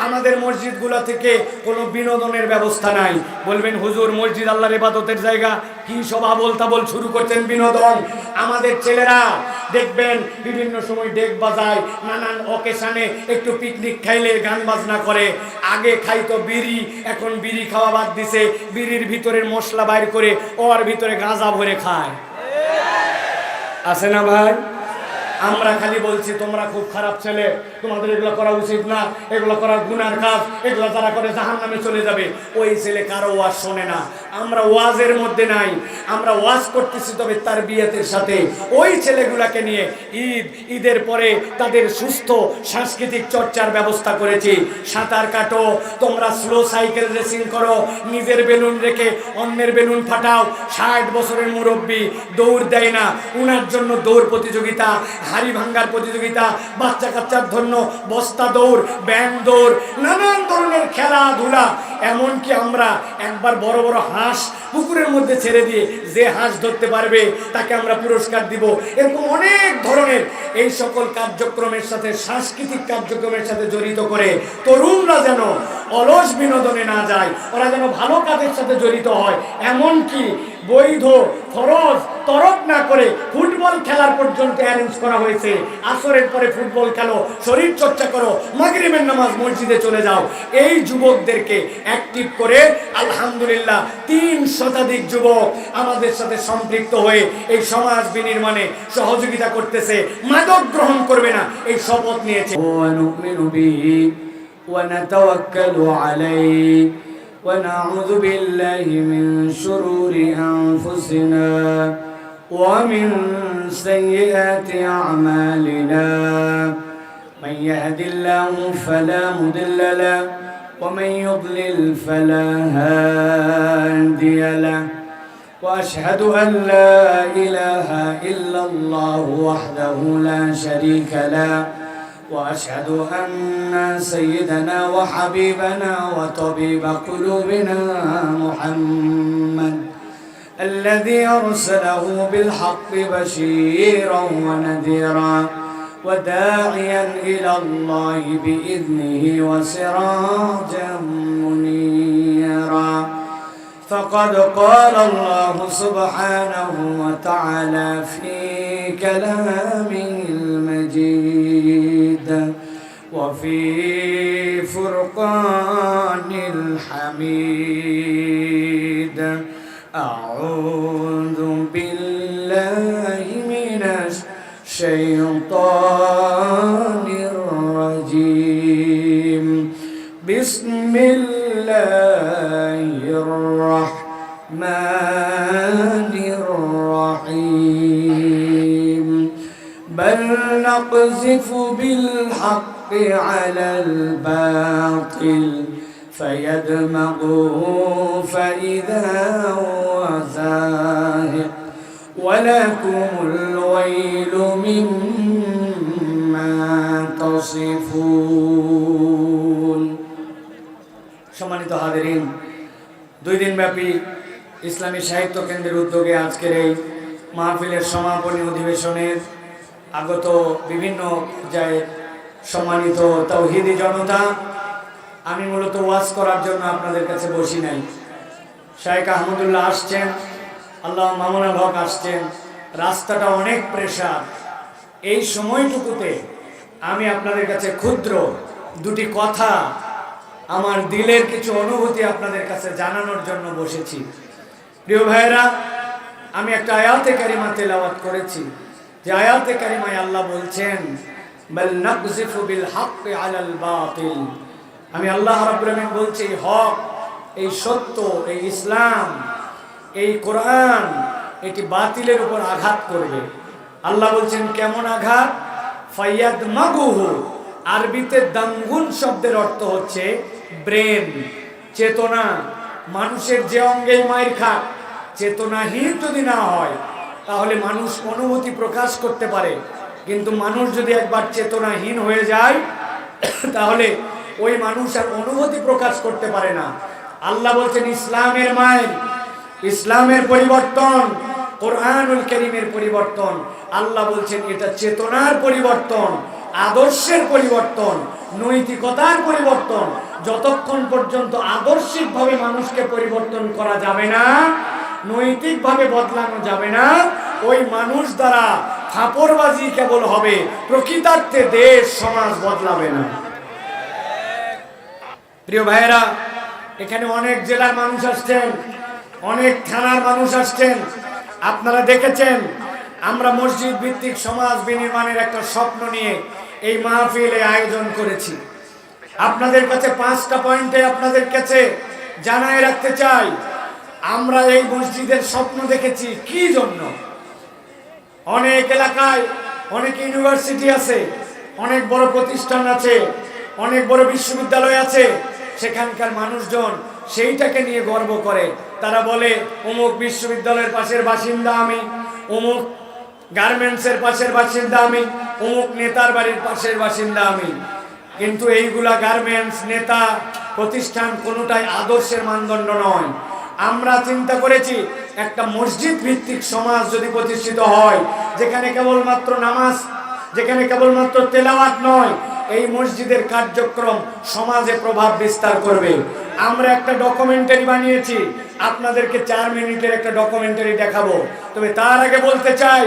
আমাদের মসজিদগুলো থেকে কোনো বিনোদনের ব্যবস্থা নাই। বলবেন হুজুর মসজিদ আল্লাহর ইবাদতের জায়গা, কি সব আবোল তাবোল শুরু করছেন বিনোদন। আমাদের ছেলেরা দেখবেন বিভিন্ন সময় ডেক বাজায়, নানান অকেশনে একটু পিকনিক খাইলে গান বাজনা করে। আগে খাইতো বিড়ি, এখন বিড়ি খাওয়া বাদ দিছে, বিড়ির ভিতরের মশলা বাইর করে ওর ভিতরে গাঁজা ভরে খায়। আছে না ভাই? আমরা খালি বলছি তোমরা খুব খারাপ ছেলে, তোমাদের এগুলো করা উচিত না, এগুলো করা গুনার কাজ, এগুলো যারা করে জাহান্নামে চলে যাবে। ওই ছেলে কারো ওয়াজ শোনে না। আমরা ওয়াজের মধ্যে নাই, আমরা ওয়াজ করতেছি তবে তার বিয়েতের সাথে। ওই ছেলেগুলাকে নিয়ে ঈদের পরে তাদের সুস্থ সাংস্কৃতিক চর্চার ব্যবস্থা করেছি। সাঁতার কাটো, তোমরা স্লো সাইকেল রেসিং করো, নিজের বেলুন রেখে অন্যের বেলুন ফাটাও। 60 বছরের মুরব্বী দৌড় দেয় না, উনার জন্য দৌড় প্রতিযোগিতা, হাড়ি ভাঙ্গার প্রতিযোগিতা, বাচ্চা কাচ্চার জন্য বস্তা দৌড়, ব্যাং দৌড়, নানান ধরনের খেলাধুলা। এমনকি আমরা একবার বড় বড় হাঁস পুকুরের মধ্যে ছেড়ে দিয়ে যে হাঁস ধরতে পারবে তাকে আমরা পুরস্কার দিব। এরকম অনেক ধরনের এই সকল কার্যক্রমের সাথে, সাংস্কৃতিক কার্যক্রমের সাথে জড়িত করে তরুণরা যেন অলস বিনোদনে না যায়, ওরা যেন ভালো কাজের সাথে জড়িত হয়। এমনকি বৈধ ফরজ তরক না করে ফুটবল খেলার পর্যন্ত অ্যারেঞ্জ করা হয়েছে। আসরের পরে ফুটবল খেলো, শরীর চর্চা করো, মাগরিবের নামাজ মসজিদে চলে যাও। এই যুবকদেরকে অ্যাক্টিভ করে আলহামদুলিল্লাহ 3 শতাধিক যুবক আমাদের সাথে সম্পৃক্ত হয়ে এই সমাজ বিনির্মাণে সহযোগিতা করতেছে। মাদক গ্রহণ করবে না এই শপথ নিয়েছে। ونتوكل عليه ونعوذ بالله من شرور أنفسنا ومن سيئات أعمالنا من يهد الله فلا مضل له ومن يضلل فلا هادي له وأشهد أن لا إله إلا الله وحده لا شريك له وأشهد أن سيدنا وحبيبنا وطبيب قلوبنا محمد الذي أرسله بالحق بشيرا ونذيرا وداعيا إلى الله بإذنه وسراجا منيرا فقد قال الله سبحانه وتعالى في كلامه المجيد وفي فرقان الحميد أعوذ بالله من الشيطان الرجيم بسم الله الرحمن الرحيم بل نقذف بالحق على الباطل فيدمغه فإذا هو زاهق ولكم الويل مما تصفون। সম্মানিত হাজিরিন, 2 দিনব্যাপী ইসলামী সাহিত্য কেন্দ্রের উদ্যোগে আজকের এই মাহফিলের সমাপনী অধিবেশনের আগত বিভিন্ন পর্যায়ের সম্মানিত তাওহীদি জনতা, আমি মূলত ওয়াজ করার জন্য আপনাদের কাছে বসি নাই। শায়েখ আহমদুল্লাহ আসছেন, আল্লাহ মামুনুল হক আসছেন, রাস্তাটা অনেক প্রেশার। এই সময়টুকুতে আমি আপনাদের কাছে ক্ষুদ্র 2টি কথা, আমার দিলের কিছু অনুভূতি আপনাদের কাছে জানানোর জন্য বসেছি। প্রিয় ভাইয়েরা, আমি একটা আয়াতে কারিমা তেলাওয়াত করেছি, যে আয়াতে কারিমায় আল্লাহ বলছেন বাল নাকযিফু বিল হাক্কি আলাল বাতিল। আমি আল্লাহ রাব্বুল আলামিন বলছি, হক, এই সত্য, এই ইসলাম, এই কোরআন, এটি বাতিলের উপর আঘাত করবে। আল্লাহ বলছেন কেমন আঘাত? ফায়াদমাগুহু, আরবিতে দাঙ্গুন শব্দের অর্থ হচ্ছে ব্রেন, চেতনা। মানুষের যে অঙ্গেই মায়ের খাক, চেতনাহীন যদি না হয় তাহলে মানুষ অনুভূতি প্রকাশ করতে পারে, কিন্তু মানুষ যদি একবার চেতনাহীন হয়ে যায় তাহলে ওই মানুষ আর অনুভূতি প্রকাশ করতে পারে না। আল্লাহ বলছেন ইসলামের মায়ের, ইসলামের পরিবর্তন, কোরআনুল কারীমের পরিবর্তন। আল্লাহ বলছেন এটা চেতনার পরিবর্তন, আদর্শের পরিবর্তন, নৈতিকতার পরিবর্তন। যতক্ষণ পর্যন্ত আদর্শিকভাবে মানুষকে পরিবর্তন করা যাবে না, নৈতিকভাবে বদলানো যাবে না, ওই মানুষ দ্বারা ফাপড়বাজি কেবল হবে, প্রকৃতার্থে দেশ সমাজ বদলাবে না। প্রিয় ভাইয়েরা, এখানে অনেক জেলার মানুষ আসছেন, অনেক থানার মানুষ আসছেন। আপনারা দেখেছেন আমরা মসজিদ ভিত্তিক সমাজ বিনির্মাণের একটা স্বপ্ন নিয়ে এই মাহফিলে আয়োজন করেছি। আপনাদের কাছে 5টা পয়েন্টে আপনাদের কাছে জানায় রাখতে চাই, আমরা এই মসজিদের স্বপ্ন দেখেছি কি জন্য। অনেক এলাকায় অনেক ইউনিভার্সিটি আছে, অনেক বড় প্রতিষ্ঠান আছে, অনেক বড় বিশ্ববিদ্যালয় আছে, সেখানকার মানুষজন সেইটাকে নিয়ে গর্ব করে। তারা বলে অমুক বিশ্ববিদ্যালয়ের পাশের বাসিন্দা আমি, অমুক গার্মেন্টসের পাশের বাসিন্দা আমি, অমুক নেতার বাড়ির পাশের বাসিন্দা আমি। কিন্তু এইগুলা গার্মেন্টস, নেতা, প্রতিষ্ঠান কোনোটাই আদর্শের মানদণ্ড নয়। আমরা চিন্তা করেছি একটা মসজিদ ভিত্তিক সমাজ যদি প্রতিষ্ঠিত হয়, যেখানে কেবলমাত্র নামাজ, যেখানে কেবলমাত্র তেলাওয়াত নয়, এই মসজিদের কার্যক্রম সমাজে প্রভাব বিস্তার করবে। আমরা একটা ডকুমেন্টারি বানিয়েছি, আপনাদেরকে 4 মিনিটের একটা ডকুমেন্টারি দেখাবো। তবে তার আগে বলতে চাই,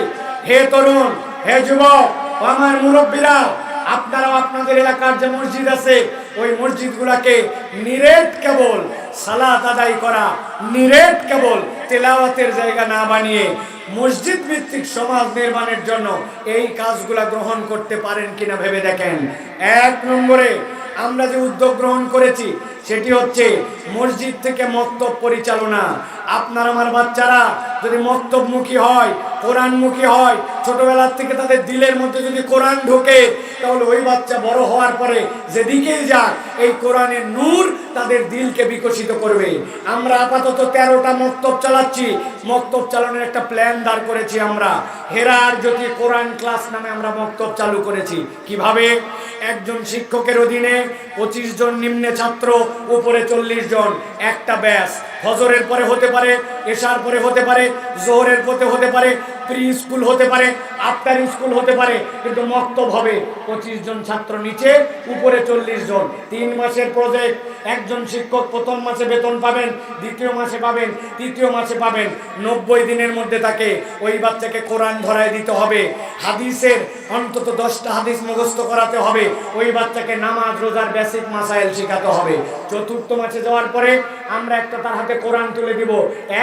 হে তরুণ, হে যুবক, আমার মুরব্বীরা, আপনারাও আপনাদের এলাকার যে মসজিদ আছে ওই মসজিদগুলোকে নিরেট কেবল সালাত আদায় করা, নিরেট কেবল তেলাওয়াতের জায়গা না বানিয়ে মসজিদ ভিত্তিক সমাজ নির্মাণের জন্য এই কাজগুলা গ্রহণ করতে পারেন কিনা ভেবে দেখেন। 1 নম্বরে আমরা যে উদ্যোগ গ্রহণ করেছি সেটি হচ্ছে মসজিদ থেকে মক্তব পরিচালনা। আপনার আমার বাচ্চারা যদি মক্তবমুখী হয়, কোরআনমুখী হয়, ছোটবেলার থেকে তাদের দিলের মধ্যে যদি কোরআন ঢোকে, তাহলে ওই বাচ্চা বড় হওয়ার পরে যেদিকেই যাক এই কোরআনের নূর তাদের দিলকে বিকশিত করবে। আমরা আপাতত 13টা মক্তব চালাচ্ছি। মক্তব চালানোর একটা প্ল্যান দাঁড় করেছি আমরা। হেরার জ্যোতি কোরআন ক্লাস নামে আমরা মক্তব চালু করেছি। কিভাবে? একজন শিক্ষকের অধীনে 25 জন নিম্নে ছাত্র, উপরে 40 জন, একটা ব্যাচ। ফজরের পরে হতে পারে, এশার পরে হতে পারে, জোহরের পরে হতে পারে, প্রি স্কুল হতে পারে, আফটার স্কুল হতে পারে, কিন্তু মক্তব হবে 25 জন ছাত্র নিচে, উপরে 40 জন। 3 মাসের প্রজেক্ট। একজন শিক্ষক প্রথম মাসে বেতন পাবেন, দ্বিতীয় মাসে পাবেন, তৃতীয় মাসে পাবেন। 90 দিনের মধ্যে তাকে ওই বাচ্চাকে কোরআন ধরায় দিতে হবে। হাদিসের অন্তত 10টা হাদিস মুখস্থ করাতে হবে। ওই বাচ্চাকে নামাজ রোজার বেসিক মাসাইল শেখাতে হবে। 4র্থ মাসে যাওয়ার পরে আমরা একটা তার হাতে কোরআন তুলে দিব।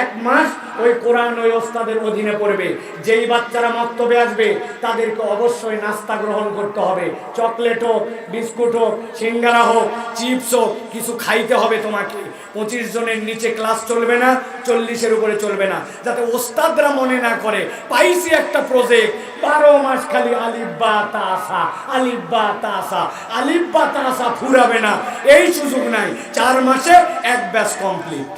1 মাস ওই কোরআন ওই ওস্তাদের অধীনে পড়বে। যেই বাচ্চারা মক্তবে আসবে তাদেরকে অবশ্যই নাস্তা গ্রহণ করতে হবে। চকলেট হোক, বিস্কুট হোক, সিঙ্গারা হোক, চিপস হোক, কিছু খাইতে হবে তোমাকে। 25 জনের নিচে ক্লাস চলবে না, 40-এর উপরে চলবে না, যাতে ওস্তাদরা মনে না করে পাইছি একটা প্রজেক্ট 12 মাস খালি আলিফ বা তাসা, আলিফ বা তাসা, আলিফ বা তাসা ফুরাবে না, এই সুযোগ নাই। 4 মাসে এক ব্যাচ কমপ্লিট।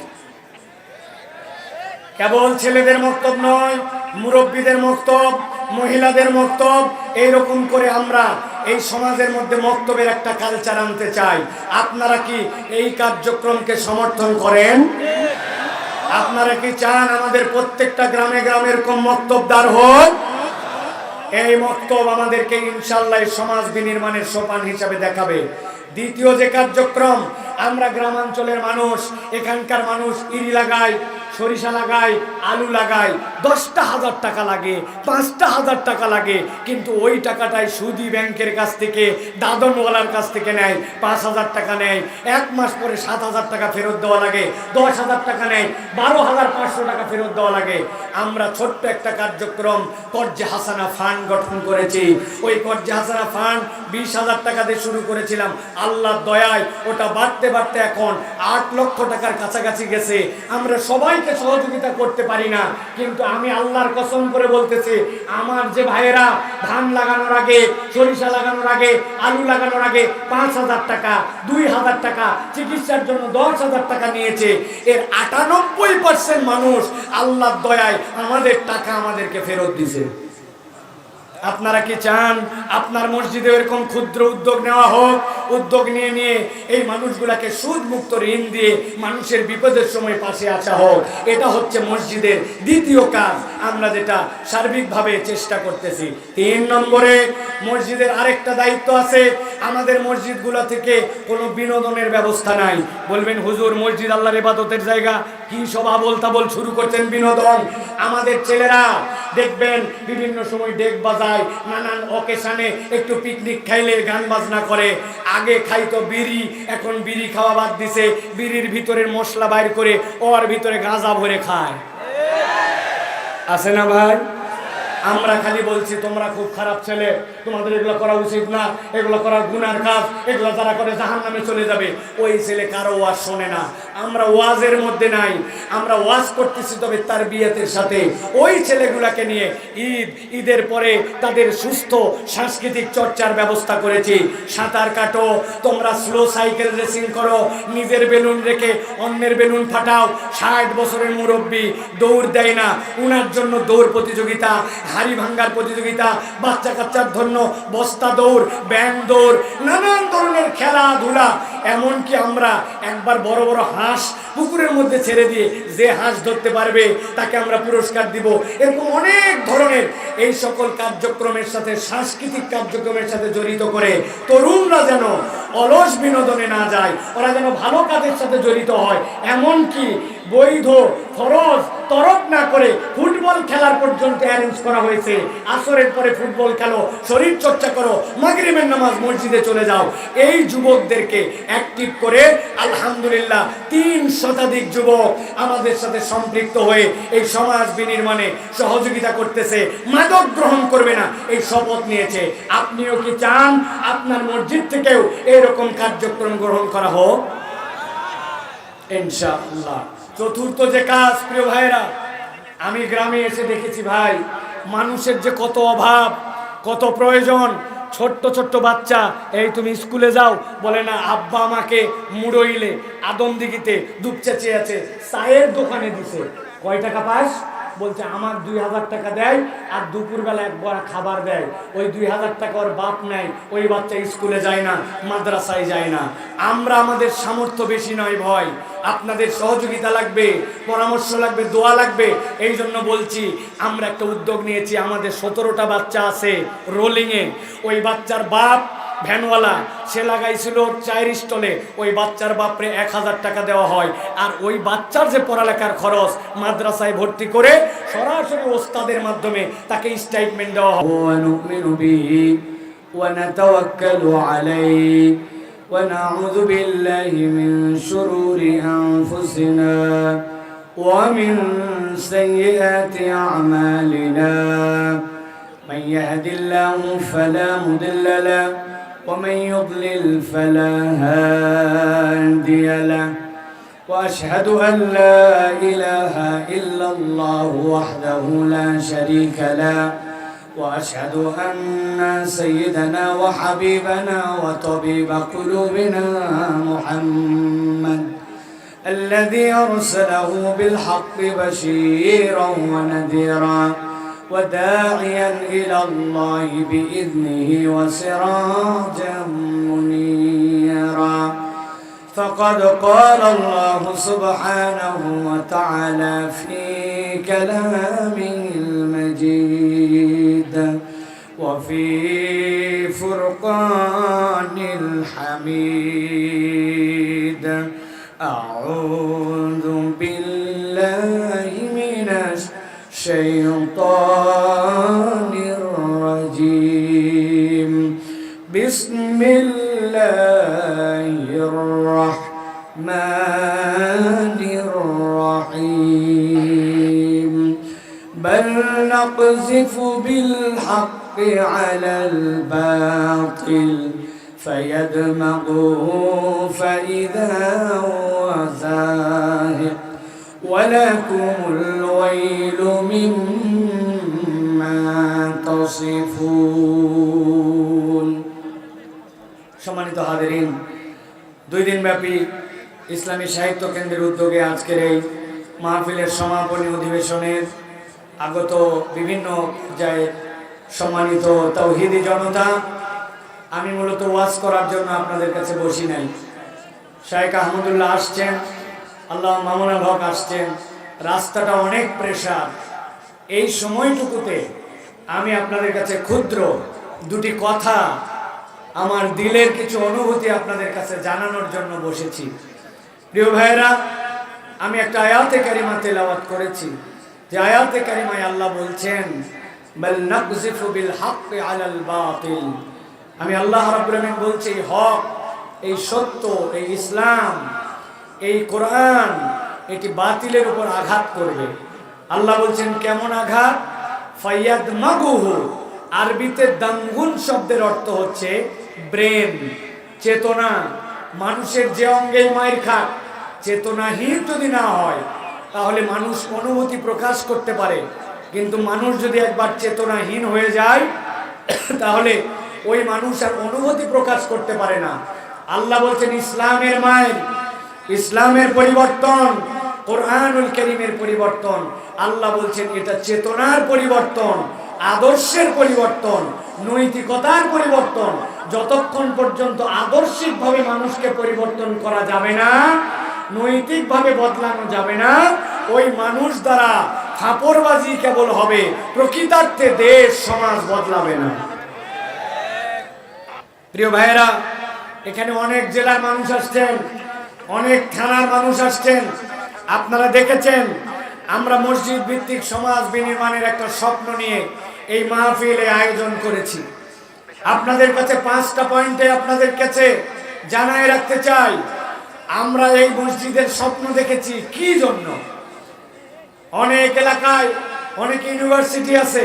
কেবল ছেলেদের মক্তব নয়, মুরব্বীদের মক্তব, মহিলাদের মক্তব, এইরকম করে আমরা এই সমাজের মধ্যে মক্তবের একটা কালচার আনতে চাই। আপনারা কি এই কার্যক্রমকে সমর্থন করেন? আপনারা কি চান আমাদের প্রত্যেকটা গ্রামে গ্রামে এরকম মক্তবদার হোক? এই মক্তব আমাদেরকে ইনশাআল্লাহ সমাজ বিনির্মাণের সোপান হিসাবে দেখাবে। দ্বিতীয় যে কার্যক্রম, আমরা গ্রামাঞ্চলের মানুষ, এখানকার মানুষ ইরি লাগায়, সরিষা লাগায়, আলু লাগায়, 10টা হাজার টাকা লাগে, 5টা হাজার টাকা লাগে, কিন্তু ওই টাকাটাই সুদী ব্যাংকের কাছ থেকে, দাদনওয়ালার কাছ থেকে নেয়। 5,000 টাকা নেয়, 1 মাস পরে 7,000 টাকা ফেরত দেওয়া লাগে। 10,000 টাকা নেয়, 12,500 টাকা ফেরত দেওয়া লাগে। আমরা ছোট্ট একটা কার্যক্রম কর্জে হাসানা ফান্ড গঠন করেছি। ওই কর্জে হাসানা ফান্ড 20,000 টাকা দিয়ে শুরু করেছিলাম। আল্লাহর দয়ায় ওটা বাড়তে বাড়তে এখন 8 লক্ষ টাকার কাছাকাছি গেছে। আমরা সবাইকে সহযোগিতা করতে পারি না, কিন্তু আমি আল্লাহর কসম করে বলতেছি, আমার যে ভাইয়েরা ধান লাগানোর আগে, সরিষা লাগানোর আগে, আলু লাগানোর আগে 5,000 টাকা, 2,000 টাকা, চিকিৎসার জন্য 10,000 টাকা নিয়েছে, এর 98% মানুষ আল্লাহর দয়ায় আমাদের টাকা আমাদেরকে ফেরত দিয়েছে। আপনারা কি চান আপনার মসজিদে এরকম ক্ষুদ্র উদ্যোগ নেওয়া হোক? উদ্যোগ নিয়ে এই মানুষগুলাকে সুদ মুক্ত ঋণ দিয়ে মানুষের বিপদের সময় পাশে আসা হোক। এটা হচ্ছে মসজিদের দ্বিতীয় কাজ, আমরা যেটা সার্বিকভাবে চেষ্টা করতেছি। 3 নম্বরে মসজিদের আরেকটা দায়িত্ব আছে। আমাদের মসজিদগুলো থেকে কোনো বিনোদনের ব্যবস্থা নাই। বলবেন হুজুর মসজিদ আল্লাহর ইবাদতের জায়গা, কি সব আবোল তাবোল শুরু করছেন বিনোদন। আমাদের ছেলেরা দেখবেন বিভিন্ন সময় ডেক বাজায়, নানান অকেশনে একটু পিকনিক খাইলে গান বাজনা করে। আগে খাইতো বিড়ি, এখন বিড়ি খাওয়া বাদ দিছে, বিড়ির ভিতরের মশলা বাইর করে ওর ভিতরে গাঁজা ভরে খায়। আছে না ভাই? আমরা খালি বলছি তোমরা খুব খারাপ ছেলে, তোমাদের এগুলো করা উচিত না, এগুলো করা গুনার কাজ, এগুলো যারা করে জাহান্নামে চলে যাবে। ওই ছেলে কারো ওয়াজ শোনে না। আমরা ওয়াজের মধ্যে নাই, আমরা ওয়াজ করতেছি তবে তার বিয়েতের সাথে। ওই ছেলেগুলাকে নিয়ে ঈদের পরে তাদের সুস্থ সাংস্কৃতিক চর্চার ব্যবস্থা করেছি। সাঁতার কাটো, তোমরা স্লো সাইকেল রেসিং করো, নিজের বেলুন রেখে অন্যের বেলুন ফাটাও। 60 বছরের মুরব্বী দৌড় দেয় না, উনার জন্য দৌড় প্রতিযোগিতা, হাড়ি ভাঙ্গার প্রতিযোগিতা, বাচ্চা কাচ্চার জন্য বস্তা দৌড়, ব্যাং দৌড়, নানান ধরনের খেলাধুলা। এমনকি আমরা একবার বড় বড় হাঁস পুকুরের মধ্যে ছেড়ে দিয়ে যে হাঁস ধরতে পারবে তাকে আমরা পুরস্কার দিব। এরকম অনেক ধরনের এই সকল কার্যক্রমের সাথে, সাংস্কৃতিক কার্যক্রমের সাথে জড়িত করে তরুণরা যেন অলস বিনোদনে না যায়, ওরা যেন ভালো কাজের সাথে জড়িত হয়। এমনকি বৈধ ফরজ তরক না করে ফুটবল খেলার পর্যন্ত অ্যারেঞ্জ করা হয়েছে। আসরের পরে ফুটবল খেলো, শরীর চর্চা করো, মাগরিবের নামাজ মসজিদে চলে যাও। এই যুবকদেরকে অ্যাক্টিভ করে আলহামদুলিল্লাহ 3 শতাধিক যুবক আমাদের সাথে সম্পৃক্ত হয়ে এই সমাজ বিনির্মাণে সহযোগিতা করতেছে। মাদক গ্রহণ করবে না এই শপথ নিয়েছে। আপনিও কি চান আপনার মসজিদ থেকেও এরকম কার্যক্রম গ্রহণ করা হোক? ইনশাআল্লাহ। চতুর্থ যে কাজ, প্রিয় ভাইরা, আমি গ্রামে এসে দেখেছি ভাই, মানুষের যে কত অভাব, কত প্রয়োজন। ছোট্ট ছোট্ট বাচ্চা, এই তুমি স্কুলে যাও, বলে না আব্বা আমাকে মুড়ইলে আদমদিঘিতে দুপচাচি আছে চায়ের দোকানে দিছে। কয় টাকা পাস? বলছে আমার 2000 টাকা দেয় আর দুপুরবেলা একবার খাবার দেয়। ওই 2000 টাকা ওর বাপ নেয়, ওই বাচ্চা স্কুলে যায় না, মাদ্রাসায় যায় না। আমরা আমাদের সামর্থ্য বেশি নয় ভয়, আপনাদের সহযোগিতা লাগবে, পরামর্শ লাগবে, দোয়া লাগবে। এই জন্য বলছি আমরা একটা উদ্যোগ নিয়েছি। আমাদের 17টা বাচ্চা আছে রোলিংয়ে। ওই বাচ্চার বাপ ভ্যানওয়ালা, সে লাগাইছিল 4 স্টলে। ওই বাচ্চার বাপরে 1000 টাকা দেওয়া হয়। আর ওই বাচ্চার যে পড়ালেখার খরচ, মাদ্রাসায় ভর্তি করে সরাসরি ওস্তাদের মাধ্যমে তাকে স্টাইপমেন্ট দেওয়া হয়। ওয়ানুমিনু বিহি ওয়া নাতাওয়াক্কালু আলাইহি ওয়া নাউযু বিল্লাহি মিন শুরুরি আনফুসিনা ওয়া মিন সাইয়্যাতি আমালিনা মান ইয়াহদিল্লাহু ফালা মুদিল্লা লাহু ومن يضلل فلا هادي له وأشهد أن لا إله إلا الله وحده لا شريك له وأشهد أن سيدنا وحبيبنا وطبيب قلوبنا محمد الذي أرسله بالحق بشيرا ونذيرا وداعيا إلى الله بإذنه وسراجا منيرا فقد قال الله سبحانه وتعالى في كلامه المجيد وفي فرقان الحميد أعوذ بالله من الشيطان الرجيم بسم الله الرحمن الرحيم بل نقذف بالحق على الباطل فيدمغه فإذا هو زاهق ولكم الويل مما تصفون সম্মানিত হাজিরিন, 2 দিনব্যাপী ইসলামী সাহিত্য কেন্দ্রের উদ্যোগে আজকের এই মাহফিলের সমাপনী অধিবেশনের আগত বিভিন্ন পর্যায়ের সম্মানিত তাওহীদি জনতা, আমি মূলত ওয়াজ করার জন্য আপনাদের কাছে বসি নাই। শায়েখ আহমদুল্লাহ আসছেন, আল্লাহ মামুনুল হক আসছেন, রাস্তাটা অনেক প্রেসার। এই সময়টুকুতে আমি আপনাদের কাছে ক্ষুদ্র দুটি কথা, আমার দিলের কিছু অনুভূতি আপনাদের কাছে জানানোর জন্য বসেছি। প্রিয় ভাইয়েরা, আমি একটা আয়াতে কারিমা তেলাওয়াত করেছি, যে আয়াতে কারিমায় আল্লাহ বলছেন বাল নাকযিফু বিল হাক্কি আলাল বাতিল। আমি আল্লাহ রাব্বুল আলামিন বলছি, হক, এই সত্য, এই ইসলাম, এই কোরআন, এটি বাতিলের উপর আঘাত করবে। আল্লাহ বলছেন কেমন আঘাত? ফায়াদমাগুহু, আরবিতে দামগুন শব্দের অর্থ হচ্ছে ব্রেন, চেতনা। মানুষের যে অঙ্গেই মায়ের খাক, চেতনাহীন যদি না হয় তাহলে মানুষ অনুভূতি প্রকাশ করতে পারে, কিন্তু মানুষ যদি একবার চেতনাহীন হয়ে যায় তাহলে ওই মানুষ আর অনুভূতি প্রকাশ করতে পারে না। আল্লাহ বলছেন ইসলামের মায়ের, ইসলামের পরিবর্তন, কোরআনুল কারীমের পরিবর্তন। আল্লাহ বলছেন এটা চেতনার পরিবর্তন, আদর্শের পরিবর্তন, নৈতিকতার পরিবর্তন। যতক্ষণ পর্যন্ত আদর্শিকভাবে মানুষকে পরিবর্তন করা যাবে না, নৈতিকভাবে বদলানো যাবে না, ওই মানুষ দ্বারা ফাপড়বাজি কেবল হবে, প্রকৃতার্থে দেশ সমাজ বদলাবে না। প্রিয় ভাইয়েরা, এখানে অনেক জেলার মানুষ আসছেন, অনেক থানার মানুষ আসছেন। আপনারা দেখেছেন আমরা মসজিদ ভিত্তিক সমাজ বিনির্মাণের একটা স্বপ্ন নিয়ে এই মাহফিলে আয়োজন করেছি। আপনাদের কাছে 5টা পয়েন্টে আপনাদের কাছে জানাই রাখতে চাই, আমরা এই মসজিদের স্বপ্ন দেখেছি কি জন্য। অনেক এলাকায় অনেক ইউনিভার্সিটি আছে,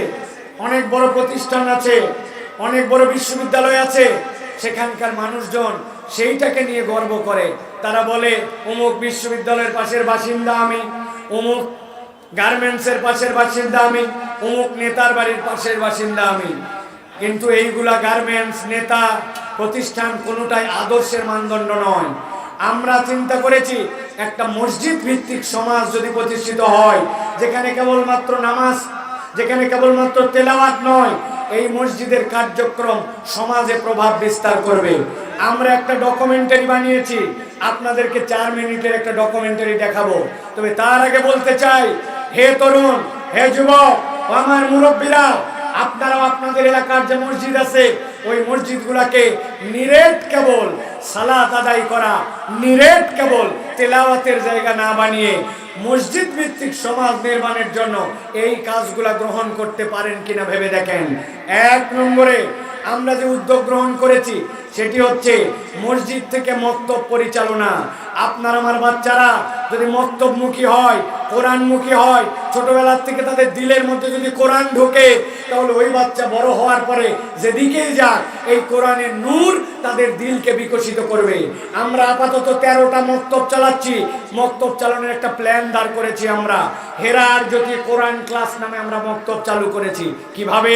অনেক বড় প্রতিষ্ঠান আছে, অনেক বড় বিশ্ববিদ্যালয় আছে, সেখানকার মানুষজন সেইটাকে নিয়ে গর্ব করে। তারা বলে অমুক বিশ্ববিদ্যালয়ের পাশের বাসিন্দা আমি, অমুক গার্মেন্টসের পাশের বাসিন্দা আমি, অমুক নেতার বাড়ির পাশের বাসিন্দা আমি। কিন্তু এইগুলা গার্মেন্টস, নেতা, প্রতিষ্ঠান কোনোটাই আদর্শের মানদণ্ড নয়। আমরা চিন্তা করেছি একটা মসজিদ ভিত্তিক সমাজ যদি প্রতিষ্ঠিত হয়, যেখানে কেবলমাত্র নামাজ, যেখানে কেবলমাত্র তেলাওয়াত নয়, এই মসজিদের কার্যক্রম সমাজে প্রভাব বিস্তার করবে। আমরা একটা ডকুমেন্টারি বানিয়েছি, আপনাদেরকে 4 মিনিটের একটা ডকুমেন্টারি দেখাবো। তবে তার আগে বলতে চাই, হে তরুণ, হে যুবক, আমার মুরব্বীরা, আপনারাও আপনাদের এলাকার যে মসজিদ আছে ওই মসজিদগুলোকে নিরেট কেবল সালাত আদায় করা, নিরেট কেবল তেলাওয়াতের জায়গা না বানিয়ে মসজিদ ভিত্তিক সমাজ নির্মাণের জন্য এই কাজগুলা গ্রহণ করতে পারেন কিনা ভেবে দেখেন। 1 নম্বরে আমরা যে উদ্যোগ গ্রহণ করেছি সেটি হচ্ছে মসজিদ থেকে মক্তব পরিচালনা। আপনার আমার বাচ্চারা যদি মক্তবমুখী হয়, কোরআনমুখী হয়, ছোটবেলার থেকে তাদের দিলের মধ্যে যদি কোরআন ঢোকে, তাহলে ওই বাচ্চা বড় হওয়ার পরে যেদিকেই যাক এই কোরআনের নূর তাদের দিলকে বিকশিত করবে। আমরা আপাতত 13টা মক্তব চালাচ্ছি। মক্তব চালানোর একটা প্ল্যান দাঁড় করেছি আমরা। হেরার জ্যোতি কোরআন ক্লাস নামে আমরা মক্তব চালু করেছি। কিভাবে?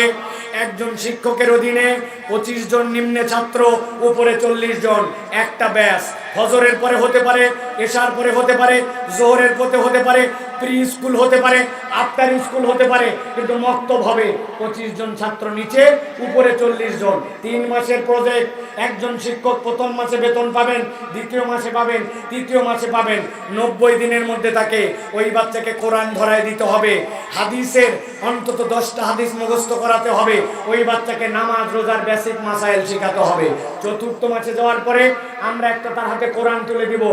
একজন শিক্ষকের অধীনে 25 জন নিম্নে ছাত্র, উপরে 40 জন, একটা ব্যাচ। ফজরের পরে হতে পারে, এশার পরে হতে পারে, জোহরের পরে হতে পারে, প্রি স্কুল হতে পারে, আফটার স্কুল হতে পারে, কিন্তু মক্তব হবে 25 জন ছাত্র নিচে, উপরে 40 জন। 3 মাসের প্রজেক্ট। একজন শিক্ষক প্রথম মাসে বেতন পাবেন, দ্বিতীয় মাসে পাবেন, তৃতীয় মাসে পাবেন। 90 দিনের মধ্যে তাকে ওই বাচ্চাকে কোরআন ধরায় দিতে হবে, হাদিসের অন্তত 10টা হাদিস মুখস্থ করাতে হবে, ওই বাচ্চাকে নামাজ রোজার বেসিক মাসাইল শেখাতে হবে। 4র্থ মাসে যাওয়ার পরে আমরা একটা তার হাতে কোরআন তুলে দিব।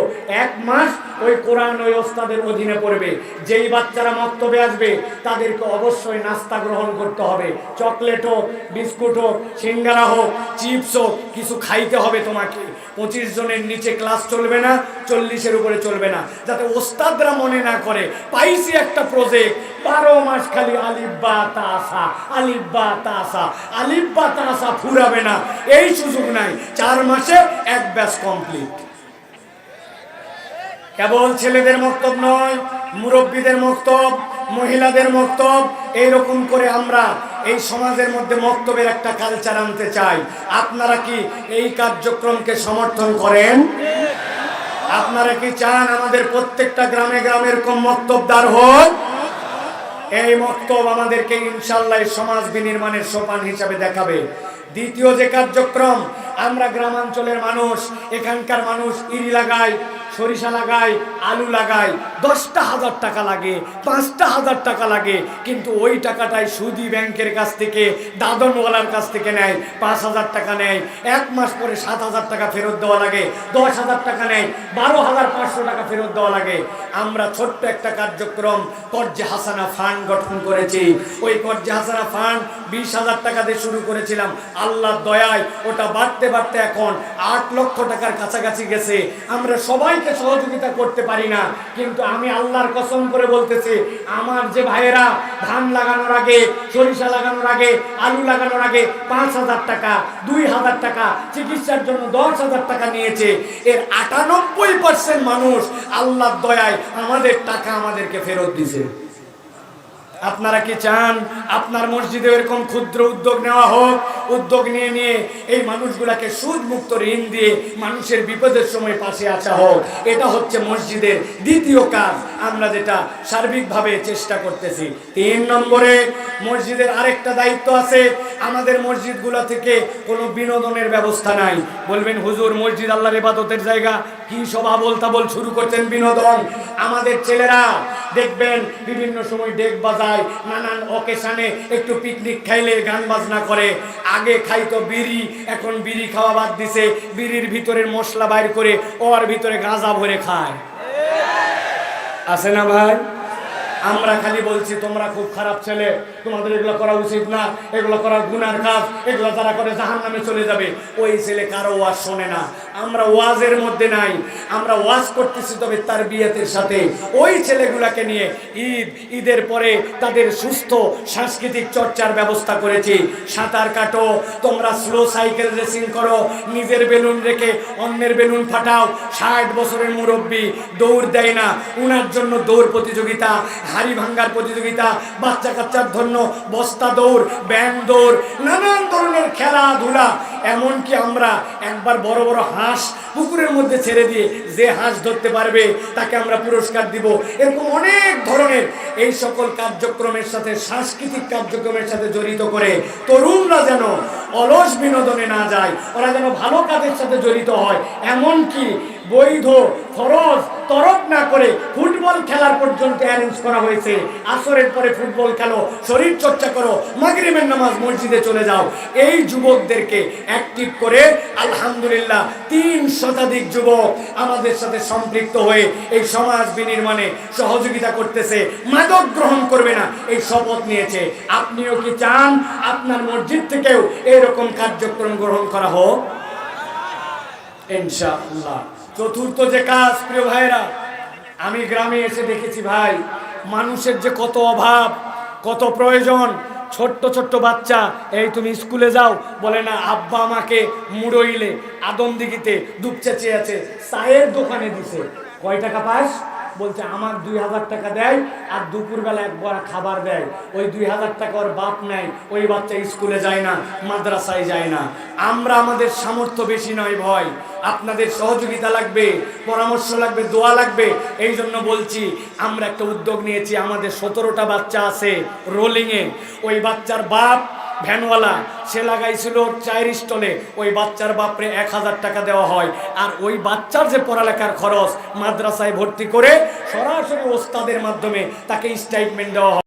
1 মাস ওই কোরআন ওই ওস্তাদের অধীনে পড়বে। যেই বাচ্চারা মক্তবে আসবে তাদেরকে অবশ্যই নাস্তা গ্রহণ করতে হবে। চকলেট হোক, বিস্কুট হোক, সিঙ্গারা হোক, চিপস হোক, কিছু খাইতে হবে তোমাকে। 25 জনের নিচে ক্লাস চলবে না, 40-এর উপরে চলবে না, যাতে ওস্তাদরা মনে না করে পাইছি একটা প্রজেক্ট। 12 মাস খালি আলিফ বা তাসা, আলিফ বা তাসা, আলিফ বা তাসা ফুরাবে না, এই সুযোগ নাই। 4 মাসে এক ব্যাচ কমপ্লিট। কেবল ছেলেদের মক্তব নয়, মুরব্বীদের মক্তব, মহিলাদের মক্তব, এইরকম করে আমরা এই সমাজের মধ্যে মক্তবের একটা কালচার আনতে চাই। আপনারা কি এই কার্যক্রমকে সমর্থন করেন? আপনারা কি চান আমাদের প্রত্যেকটা গ্রামে গ্রামে এরকম মক্তবদার হোক? এই মক্তব আমাদেরকে ইনশাআল্লাহ সমাজ বিনির্মাণের সোপান হিসাবে দেখাবে। দ্বিতীয় যে কার্যক্রম, আমরা গ্রামাঞ্চলের মানুষ, এখানকার মানুষ ইরি লাগায়, সরিষা লাগায়, আলু লাগায়, 10,000 টাকা লাগে, 5,000 টাকা লাগে, কিন্তু ওই টাকাটাই সুদি ব্যাংকের কাছ থেকে, দাদনওয়ালার কাছ থেকে নেয়, 5,000 টাকা নেয়, 1 মাস পরে 7,000 টাকা ফেরত দেওয়া লাগে, 10,000 টাকা নেয়, 12,500 টাকা ফেরত দেওয়া লাগে। আমরা ছোট্ট একটা কার্যক্রম কর্জে হাসানা ফান্ড গঠন করেছি। ওই কর্জে হাসানা ফান্ড 20,000 টাকা দিয়ে শুরু করেছিলাম, আল্লাহর দয়ায় ওটা বাড়তে বাড়তে এখন 8 লক্ষ টাকার কাছাকাছি গেছে। আমরা সবাইকে সহযোগিতা করতে পারি না, কিন্তু আমি আল্লাহর কসম করে বলতেছি, আমার যে ভাইয়েরা ধান লাগানোর আগে, সরিষা লাগানোর আগে, আলু লাগানোর আগে 5,000 টাকা, 2,000 টাকা, চিকিৎসার জন্য 10,000 টাকা নিয়েছে, এর 98% মানুষ আল্লাহর দয়ায় আমাদের টাকা আমাদেরকে ফেরত দিয়েছে। আপনারা কি চান আপনার মসজিদে এরকম ক্ষুদ্র উদ্যোগ নেওয়া হোক? উদ্যোগ নিয়ে নিয়ে এই মানুষগুলাকে সুদ মুক্ত ঋণ দিয়ে মানুষের বিপদের সময় পাশে আসা হোক। এটা হচ্ছে মসজিদের দ্বিতীয় কাজ, আমরা যেটা সার্বিকভাবে চেষ্টা করতেছি। 3 নম্বরে মসজিদের আরেকটা দায়িত্ব আছে, আমাদের মসজিদগুলো থেকে কোনো বিনোদনের ব্যবস্থা নাই। বলবেন হুজুর মসজিদ আল্লাহর ইবাদতের জায়গা, কি সব আবোল তাবোল শুরু করছেন বিনোদন। আমাদের ছেলেরা দেখবেন বিভিন্ন সময় ডেক বাজায়, নানান অকেশনে একটু পিকনিক খাইলে গান বাজনা করে। আগে খাইতো বিড়ি, এখন বিড়ি খাওয়া বাদ দিছে, বিড়ির ভিতরের মশলা বাইর করে ওর ভিতরে গাঁজা ভরে খায়। আছে না ভাই? আমরা খালি বলছি তোমরা খুব খারাপ ছেলে, তোমাদের এগুলো করা উচিত না, এগুলো করা গুনার কাজ, এগুলো যারা করে জাহান্নামে চলে যাবে। ওই ছেলে কারো ওয়াজ শোনে না। আমরা ওয়াজের মধ্যে নাই, আমরা ওয়াজ করতেছি তবে তার বিয়েতের সাথে। ওই ছেলেগুলাকে নিয়ে ঈদের পরে তাদের সুস্থ সাংস্কৃতিক চর্চার ব্যবস্থা করেছি। সাঁতার কাটো, তোমরা স্লো সাইকেল রেসিং করো, নিজের বেলুন রেখে অন্যের বেলুন ফাটাও। 60 বছরের মুরব্বী দৌড় দেয় না, উনার জন্য দৌড় প্রতিযোগিতা, হাড়ি ভাঙ্গার প্রতিযোগিতা, বাচ্চা কাচ্চার জন্য বস্তা দৌড়, ব্যান্ড দৌড়, নানান ধরনের খেলাধুলা। এমনকি আমরা একবার বড় বড় হাঁস পুকুরের মধ্যে ছেড়ে দিয়ে যে হাঁস ধরতে পারবে তাকে আমরা পুরস্কার দিব। এরকম অনেক ধরনের এই সকল কার্যক্রমের সাথে, সাংস্কৃতিক কার্যক্রমের সাথে জড়িত করে তরুণরা যেন অলস বিনোদনে না যায়, ওরা যেন ভালো কাজের সাথে জড়িত হয়। এমনকি বৈধ ফরজ তরক না করে ফুটবল খেলার পর্যন্ত অ্যারেঞ্জ করা হয়েছে। আসরের পরে ফুটবল খেলো, শরীর চর্চা করো, মাগরিবের নামাজ মসজিদে চলে যাও। এই যুবকদেরকে অ্যাক্টিভ করে আলহামদুলিল্লাহ 3 শতাধিক যুবক আমাদের সাথে সম্পৃক্ত হয়ে এই সমাজ বিনির্মাণে সহযোগিতা করতেছে। মাদক গ্রহণ করবে না এই শপথ নিয়েছে। আপনিও কি চান আপনার মসজিদ থেকেও এরকম কার্যক্রম গ্রহণ করা হোক? ইনশাআল্লাহ। চতুর্থ যে কাজ, প্রিয় ভাইরা, আমি গ্রামে এসে দেখেছি ভাই, মানুষের যে কত অভাব, কত প্রয়োজন। ছোট্ট ছোট্ট বাচ্চা, এই তুমি স্কুলে যাও, বলে না আব্বা আমাকে মুড়ইলে আদমদিঘিতে দুপচেঁচে আছে চায়ের দোকানে দিছে। কয় টাকা পাস? বলছে আমার 2,000 টাকা দেয়, আর দুপুরবেলা একবার খাবার দেয়। ওই 2,000 টাকা ওর বাপ নেয়, ওই বাচ্চা স্কুলে যায় না, মাদ্রাসায় যায় না। আমরা আমাদের সামর্থ্য বেশি নয় ভয়, আপনাদের সহযোগিতা লাগবে, পরামর্শ লাগবে, দোয়া লাগবে। এই জন্য বলছি, আমরা একটা উদ্যোগ নিয়েছি। আমাদের 17টা বাচ্চা আছে রোলিংয়ে। ওই বাচ্চার বাপ ভ্যানওয়ালা, সে লাগাইছিল চায়ের স্টলে। ওই বাচ্চার বাপরে 1,000 টাকা দেওয়া হয়, আর ওই বাচ্চার যে পড়ালেখার খরচ মাদ্রাসায় ভর্তি করে সরাসরি ওস্তাদের মাধ্যমে তাকে স্টাইপমেন্ট দেওয়া হয়।